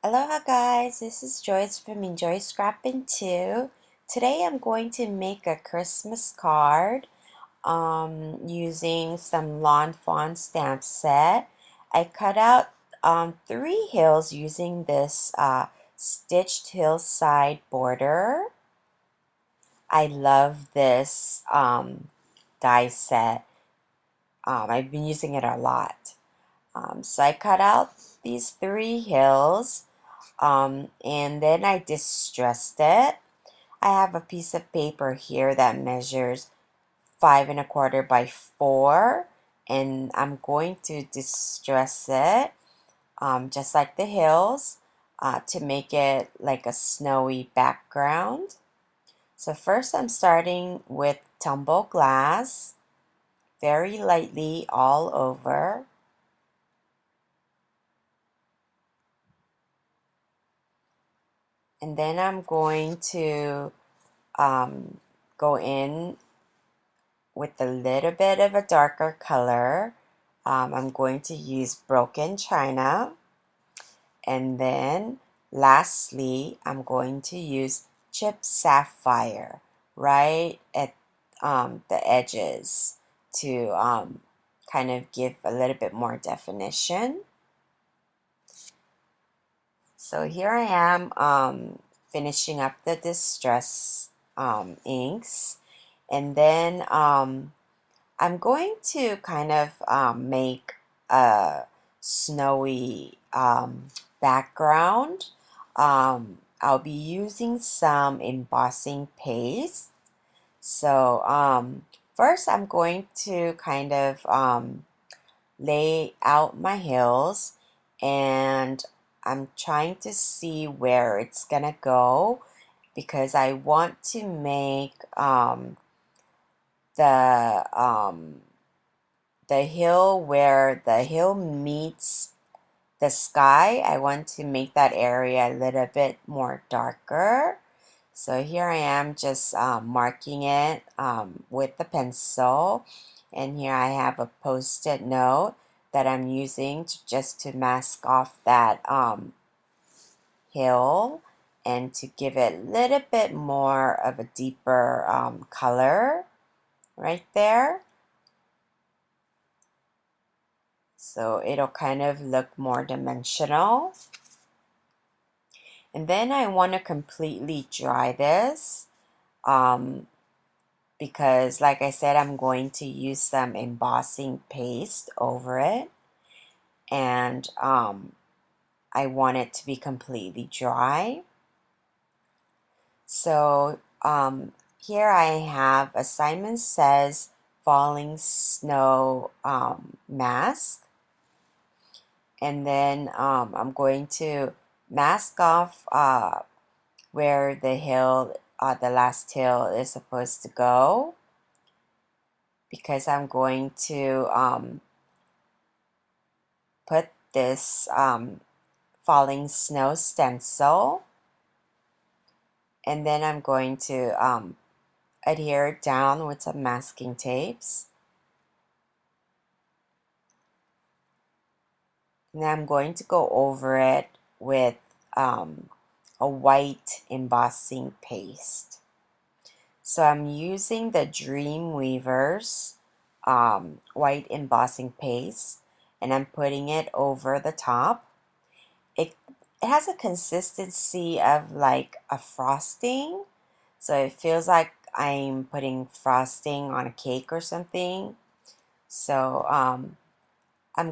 Aloha guys, this is Joyce from Enjoy Scrapping 2. Today I'm going to make a Christmas card using some Lawn Fawn stamp set. I cut out 3 hills using this stitched hillside border. I love this die set. I've been using it a lot. So I cut out these 3 hills. And then I distressed it. I have a piece of paper here that measures 5 1/4 by 4, and I'm going to distress it just like the hills to make it like a snowy background. So first I'm starting with tumble glass, very lightly all over. And then I'm going to go in with a little bit of a darker color. I'm going to use broken china. And then lastly, I'm going to use chipped sapphire right at the edges to kind of give a little bit more definition. So here I am finishing up the distress inks, and then I'm going to kind of make a snowy background. I'll be using some embossing paste. So first I'm going to kind of lay out my hills, and I'm trying to see where it's gonna go because I want to make the the hill where the hill meets the sky. I want to make that area a little bit more darker. So here I am just marking it with the pencil, and here I have a post-it note that I'm using just to mask off that hill and to give it a little bit more of a deeper color right there. So it'll kind of look more dimensional. And then I want to completely dry this because like I said, I'm going to use some embossing paste over it, and I want it to be completely dry. So here I have a Simon Says falling snow mask, and then I'm going to mask off where the hill, the last hill is supposed to go, because I'm going to put this falling snow stencil, and then I'm going to adhere it down with some masking tapes. And then I'm going to go over it with a white embossing paste. So I'm using the Dreamweaver's white embossing paste, and I'm putting it over the top. It has a consistency of like a frosting, so it feels like I'm putting frosting on a cake or something. So I'm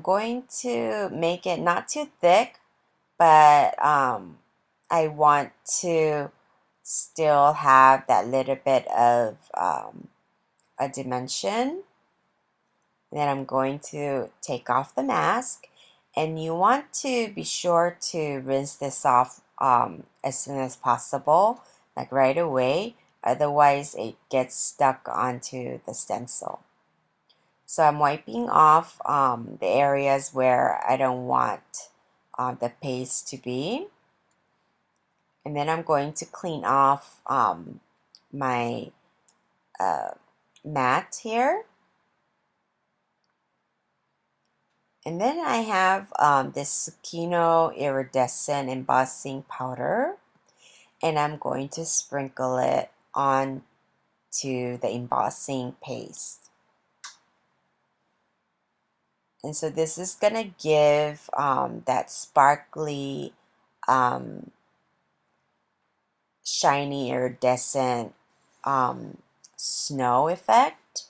going to make it not too thick, but I want to still have that little bit of a dimension. Then I'm going to take off the mask, and you want to be sure to rinse this off as soon as possible, like right away, otherwise it gets stuck onto the stencil. So I'm wiping off the areas where I don't want the paste to be. And then I'm going to clean off my mat here. And then I have this Tsukino iridescent embossing powder, and I'm going to sprinkle it on to the embossing paste. And so this is going to give that sparkly, shiny, iridescent snow effect.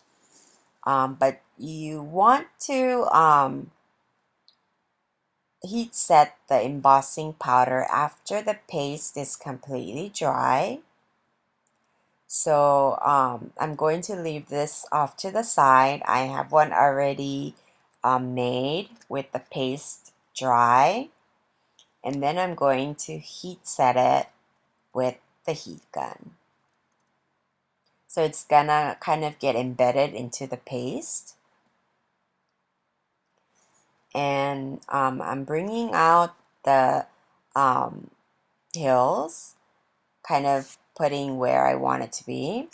But you want to heat set the embossing powder after the paste is completely dry. So I'm going to leave this off to the side. I have one already made with the paste dry. And then I'm going to heat set it with the heat gun. So it's gonna kind of get embedded into the paste. And I'm bringing out the hills, kind of putting where I want it to be.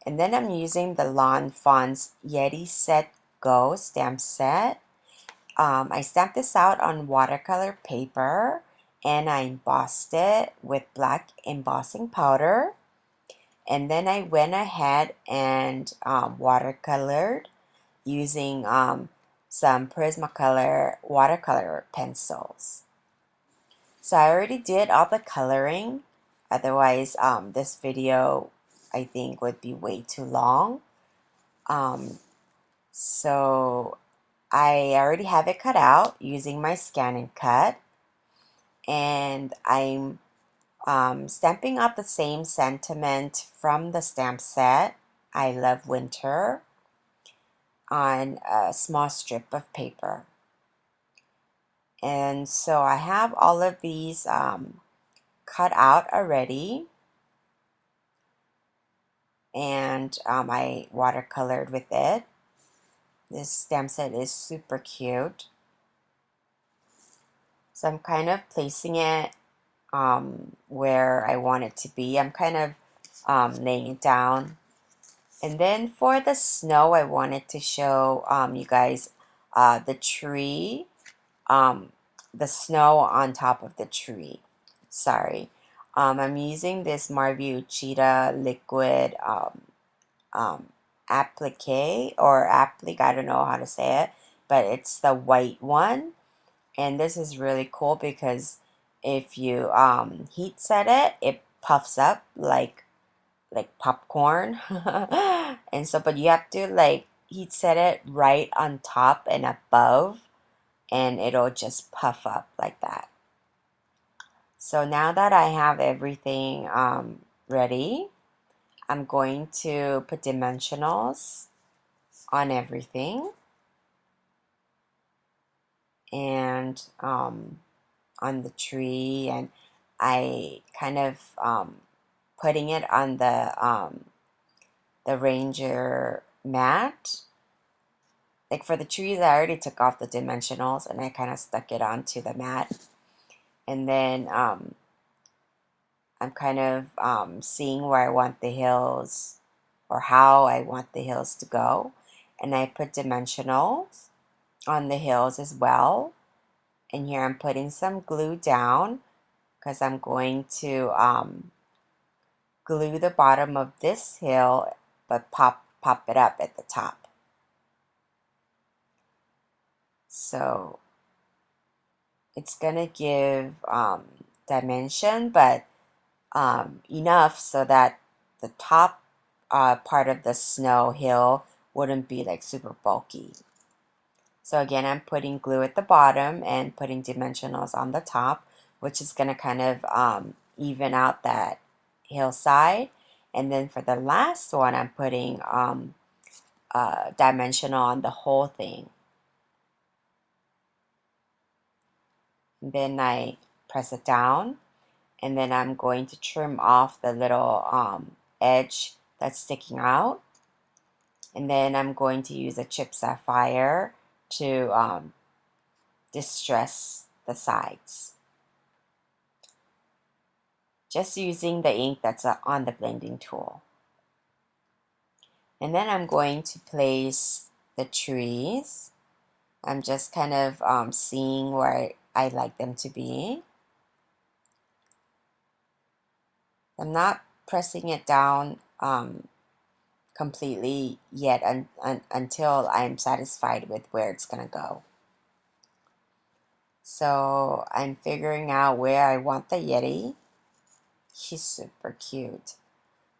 And then I'm using the Lawn Fawn's Yeti Set Go stamp set. I stamped this out on watercolor paper and I embossed it with black embossing powder. And then I went ahead and watercolored using some Prismacolor watercolor pencils. So I already did all the coloring, otherwise this video I think would be way too long. So I already have it cut out using my scan and cut, and I'm stamping out the same sentiment from the stamp set, I Love Winter, on a small strip of paper. And so I have all of these cut out already, and I watercolored with it. This stamp set is super cute. So I'm kind of placing it where I want it to be. I'm kind of laying it down. And then for the snow, I wanted to show you guys the tree, the snow on top of the tree. Sorry. I'm using this Marview Cheetah liquid applique or applique, I don't know how to say it, but it's the white one. And this is really cool because if you heat set it, it puffs up like popcorn. And so, but you have to like heat set it right on top and above, and it'll just puff up like that. So now that I have everything ready, I'm going to put dimensionals on everything, and on the tree, and I kind of putting it on the Ranger mat. Like for the trees, I already took off the dimensionals and I kind of stuck it onto the mat. And then I'm kind of seeing where I want the hills or how I want the hills to go. And I put dimensionals on the hills as well. And here I'm putting some glue down because I'm going to glue the bottom of this hill but pop it up at the top. So it's gonna give dimension, but enough so that the top part of the snow hill wouldn't be like super bulky. So again, I'm putting glue at the bottom and putting dimensionals on the top, which is gonna kind of even out that hillside. And then for the last one, I'm putting dimensional on the whole thing. And then I press it down, and then I'm going to trim off the little edge that's sticking out. And then I'm going to use a chip sapphire to distress the sides. Just using the ink that's on the blending tool. And then I'm going to place the trees. I'm just kind of seeing where I like them to be. I'm not pressing it down completely yet until I'm satisfied with where it's gonna go. So I'm figuring out where I want the Yeti. He's super cute.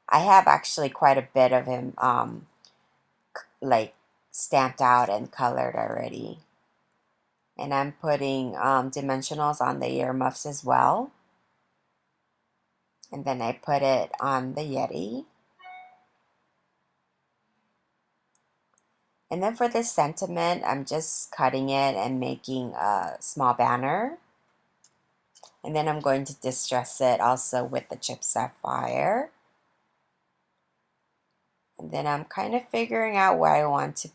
I have actually quite a bit of him like stamped out and colored already. And I'm putting dimensionals on the earmuffs as well. And then I put it on the Yeti. And then for this sentiment, I'm just cutting it and making a small banner. And then I'm going to distress it also with the chip sapphire. And then I'm kind of figuring out where I want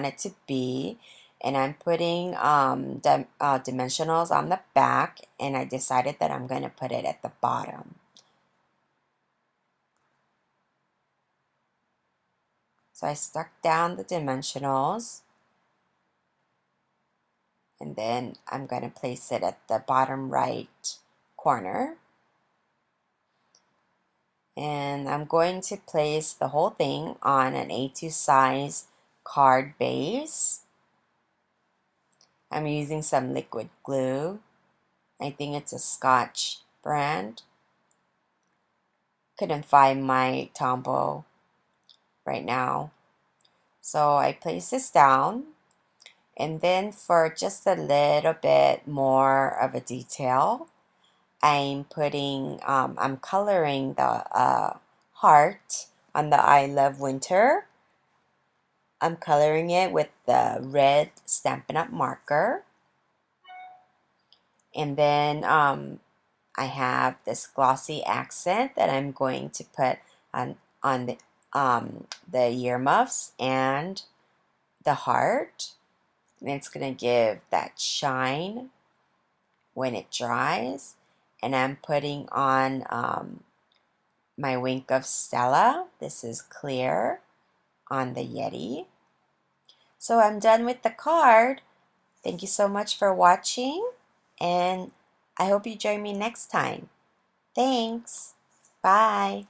it to be. And I'm putting dimensionals on the back, and I decided that I'm going to put it at the bottom. So I stuck down the dimensionals, and then I'm going to place it at the bottom right corner. And I'm going to place the whole thing on an A2 size card base. I'm using some liquid glue. I think it's a Scotch brand. Couldn't find my Tombow right now. So I place this down, and then for just a little bit more of a detail, I'm coloring the heart on the I Love Winter. I'm coloring it with the red Stampin' Up marker. And then I have this glossy accent that I'm going to put on the earmuffs and the heart. And it's going to give that shine when it dries. And I'm putting on my Wink of Stella. This is clear on the Yeti. So I'm done with the card. Thank you so much for watching, and I hope you join me next time. Thanks. Bye.